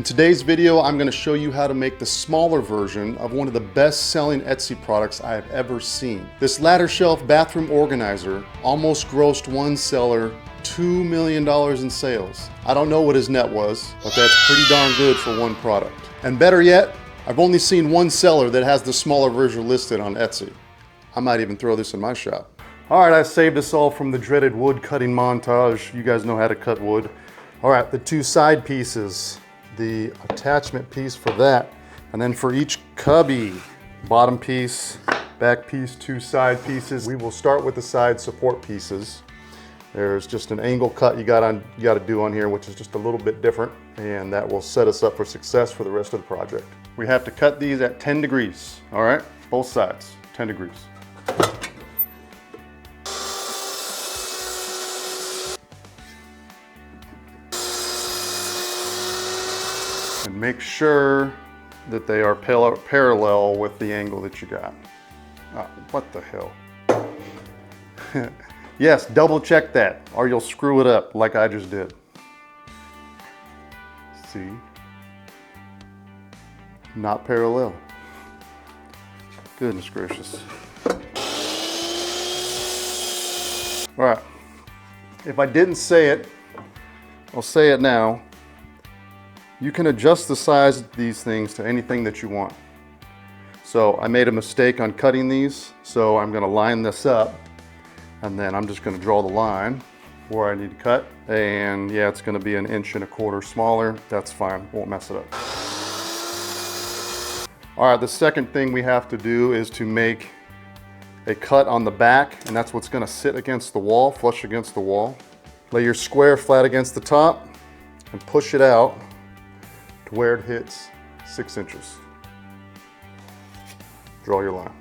In today's video, I'm going to show you how to make the smaller version of one of the best-selling Etsy products I have ever seen. This ladder shelf bathroom organizer almost grossed one seller $2 million in sales. I don't know what his net was, but that's pretty darn good for one product. And better yet, I've only seen one seller that has the smaller version listed on Etsy. I might even throw this in my shop. All right, I saved us all from the dreaded wood cutting montage. You guys know how to cut wood. All right, the two side pieces. The attachment piece for that, and then for each cubby, bottom piece, back piece, two side pieces. We will start with the side support pieces. There's just an angle cut you got to do on here, which is just a little bit different, and that will set us up for success for the rest of the project. We have to cut these at 10 degrees, all right? Both sides, 10 degrees. And make sure that they are parallel with the angle that you got. What the hell? Yes, double check that or you'll screw it up like I just did. See? Not parallel. Goodness gracious. All right, if I didn't say it, I'll say it now. You can adjust the size of these things to anything that you want. So I made a mistake on cutting these, so I'm gonna line this up, and then I'm just gonna draw the line where I need to cut. And yeah, it's gonna be 1.25 inches smaller. That's fine, won't mess it up. All right, the second thing we have to do is to make a cut on the back, and that's what's gonna sit against the wall, flush against the wall. Lay your square flat against the top and push it out where it hits 6 inches. Draw your line.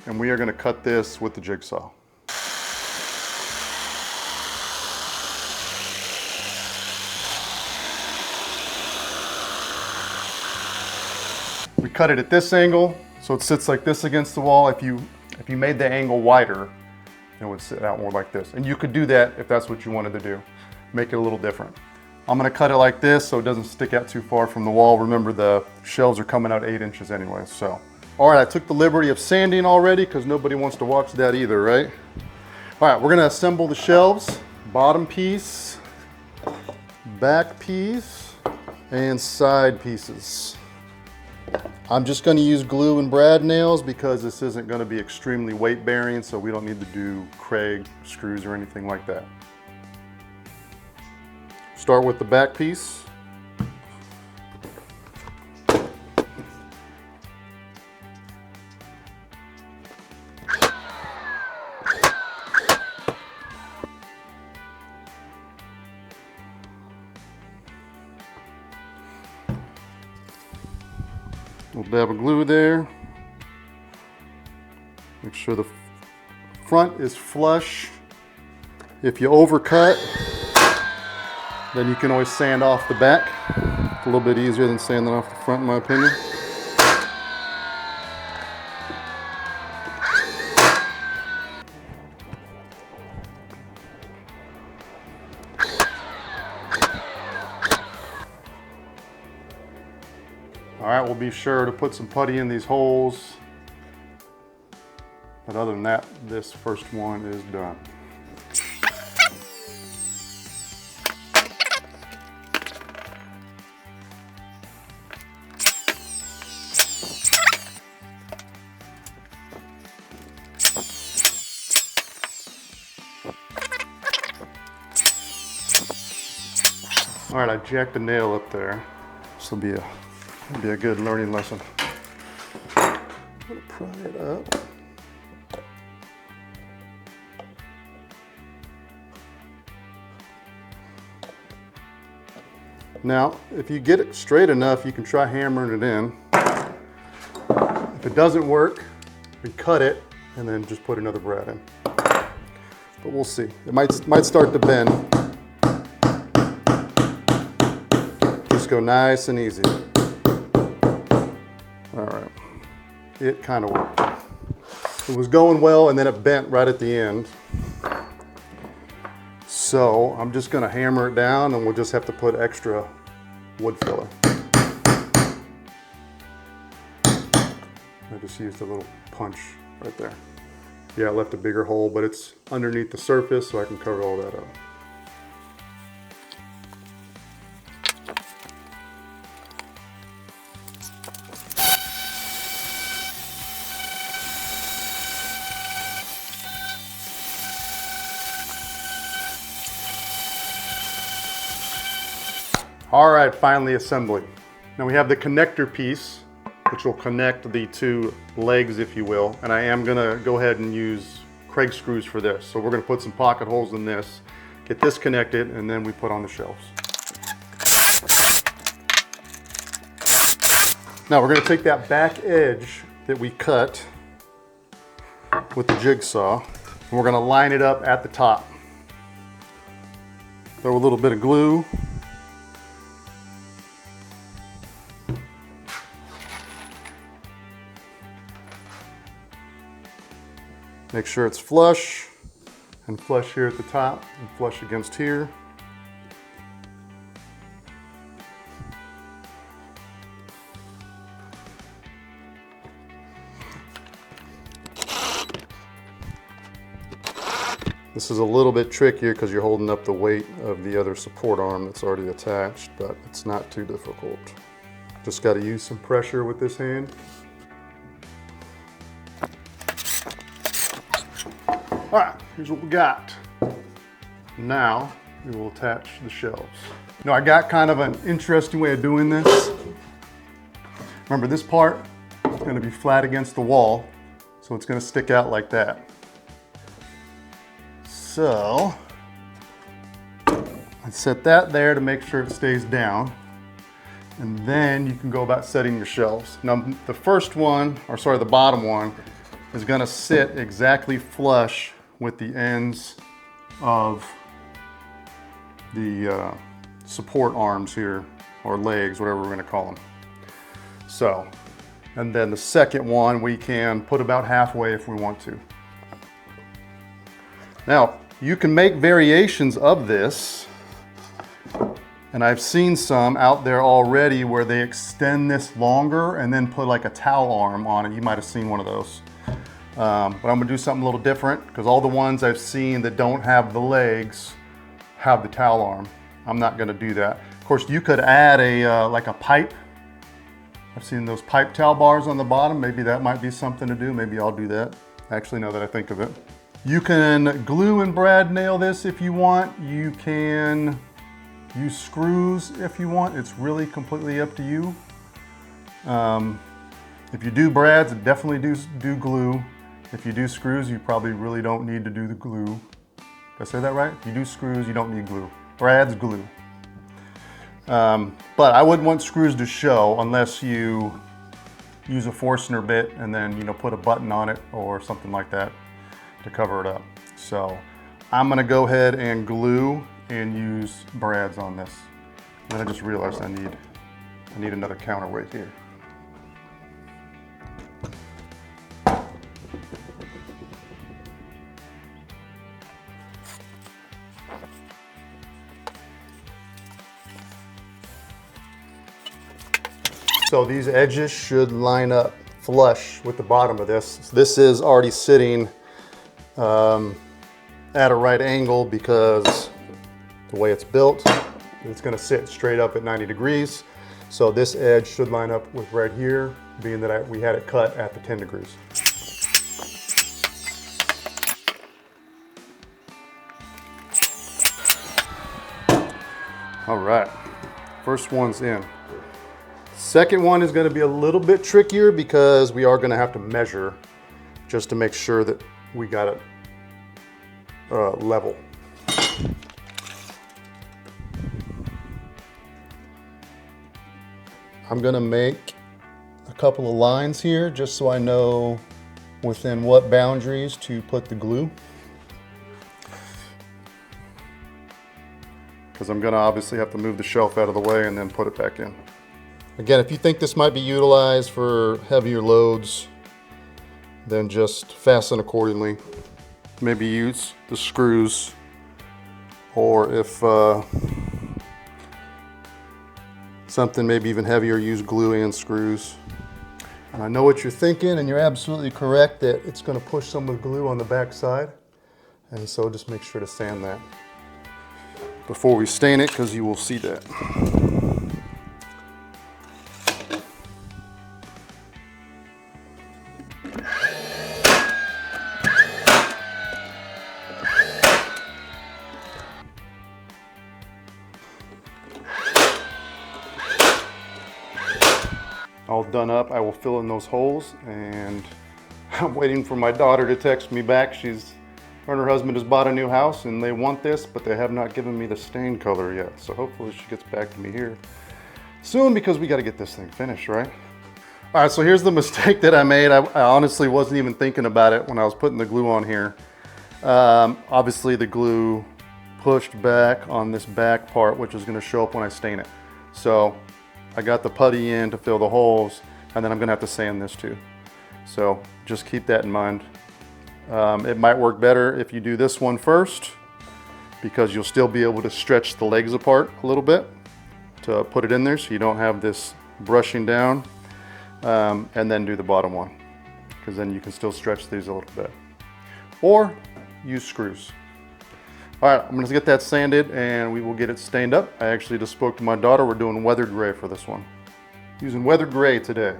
And we are going to cut this with the jigsaw. We cut it at this angle, so it sits like this against the wall. If you made the angle wider, it would sit out more like this. And you could do that if that's what you wanted to do. Make it a little different. I'm gonna cut it like this so it doesn't stick out too far from the wall. Remember, the shelves are coming out 8 inches anyway, so. All right, I took the liberty of sanding already because nobody wants to watch that either, right? All right, we're gonna assemble the shelves. Bottom piece, back piece, and side pieces. I'm just gonna use glue and brad nails because this isn't gonna be extremely weight bearing, so we don't need to do Kreg screws or anything like that. Start with the back piece. Little dab of glue there. Make sure the front is flush. If you overcut, then you can always sand off the back. It's a little bit easier than sanding off the front, in my opinion. All right, we'll be sure to put some putty in these holes. But other than that, this first one is done. All right, I jacked a nail up there. This will be a good learning lesson. I'm gonna pry it up. Now, if you get it straight enough, you can try hammering it in. If it doesn't work, we cut it and then just put another brad in. But we'll see. It might start to bend. Just go nice and easy. All right, it kind of worked. It was going well and then it bent right at the end. So I'm just gonna hammer it down and we'll just have to put extra wood filler. I just used a little punch right there. Yeah, I left a bigger hole, but it's underneath the surface so I can cover all that up. All right, finally assembly. Now we have the connector piece, which will connect the two legs, if you will. And I am gonna go ahead and use Kreg screws for this. So we're gonna put some pocket holes in this, get this connected, and then we put on the shelves. Now we're gonna take that back edge that we cut with the jigsaw, and we're gonna line it up at the top. Throw a little bit of glue. Make sure it's flush, and flush here at the top, and flush against here. This is a little bit trickier because you're holding up the weight of the other support arm that's already attached, but it's not too difficult. Just got to use some pressure with this hand. All right, here's what we got. Now we will attach the shelves. Now I got kind of an interesting way of doing this. Remember, this part is going to be flat against the wall, so it's going to stick out like that. So I set that there to make sure it stays down, and then you can go about setting your shelves. Now the first one, or sorry, the bottom one, is going to sit exactly flush with the ends of the support arms here, or legs, whatever we're going to call them. So, and then the second one we can put about halfway if we want to. Now, you can make variations of this, and I've seen some out there already where they extend this longer and then put like a towel arm on it. You might have seen one of those. But I'm gonna do something a little different because all the ones I've seen that don't have the legs have the towel arm. I'm not gonna do that. Of course, you could add a like a pipe. I've seen those pipe towel bars on the bottom. Maybe that might be something to do. Maybe I'll do that. Actually, now that I think of it. You can glue and brad nail this if you want. You can use screws if you want. It's really completely up to you. If you do brads, definitely do glue. If you do screws, you probably really don't need to do the glue. Did I say that right? If you do screws, you don't need glue. Brads, glue. But I wouldn't want screws to show unless you use a Forstner bit and then, you know, put a button on it or something like that to cover it up. So I'm gonna go ahead and glue and use brads on this. And I just realized I need another counterweight here. So these edges should line up flush with the bottom of this. This is already sitting at a right angle because the way it's built, it's gonna sit straight up at 90 degrees. So this edge should line up with right here, being that we had it cut at the 10 degrees. All right, first one's in. Second one is going to be a little bit trickier because we are going to have to measure just to make sure that we got it level. I'm going to make a couple of lines here just so I know within what boundaries to put the glue. Because I'm going to obviously have to move the shelf out of the way and then put it back in. Again, if you think this might be utilized for heavier loads, then just fasten accordingly. Maybe use the screws or if something maybe even heavier, use glue and screws. And I know what you're thinking, and you're absolutely correct that it's going to push some of the glue on the back side. And so just make sure to sand that before we stain it, because you will see that. All done up, I will fill in those holes, and I'm waiting for my daughter to text me back. Her and her husband has bought a new house and they want this, but they have not given me the stain color yet. So hopefully she gets back to me here soon, because we got to get this thing finished, right? All right, so here's the mistake that I made. I honestly wasn't even thinking about it when I was putting the glue on here. Obviously the glue pushed back on this back part, which is going to show up when I stain it. So I got the putty in to fill the holes, and then I'm going to have to sand this too. So just keep that in mind. It might work better if you do this one first, because you'll still be able to stretch the legs apart a little bit to put it in there, so you don't have this brushing down, and then do the bottom one, because then you can still stretch these a little bit, or use screws. All right, I'm gonna get that sanded and we will get it stained up. I actually just spoke to my daughter. We're doing weathered gray for this one. Using weathered gray today.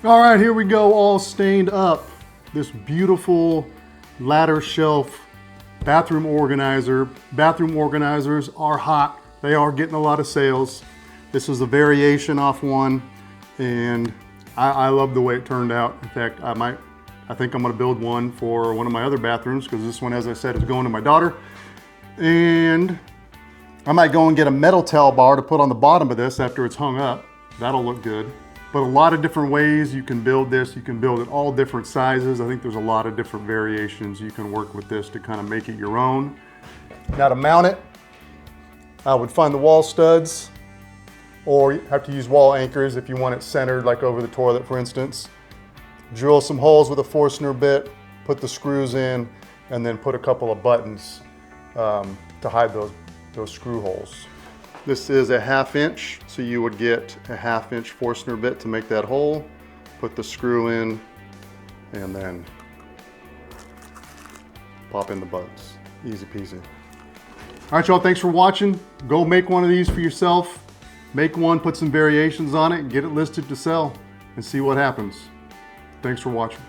All right, here we go, all stained up. This beautiful ladder shelf bathroom organizer. Bathroom organizers are hot. They are getting a lot of sales. This is a variation off one, and I love the way it turned out. In fact, I think I'm gonna build one for one of my other bathrooms, because this one, as I said, is going to my daughter. And I might go and get a metal towel bar to put on the bottom of this after it's hung up. That'll look good. But a lot of different ways you can build this. You can build it all different sizes. I think there's a lot of different variations you can work with this to kind of make it your own. Now to mount it, I would find the wall studs, or you have to use wall anchors if you want it centered, like over the toilet, for instance. Drill some holes with a Forstner bit, put the screws in, and then put a couple of buttons to hide those screw holes. This is a 1/2 inch, so you would get a 1/2 inch Forstner bit to make that hole, put the screw in, and then pop in the buttons. Easy peasy. All right, y'all, thanks for watching. Go make one of these for yourself. Make one, put some variations on it, and get it listed to sell, and see what happens. Thanks for watching.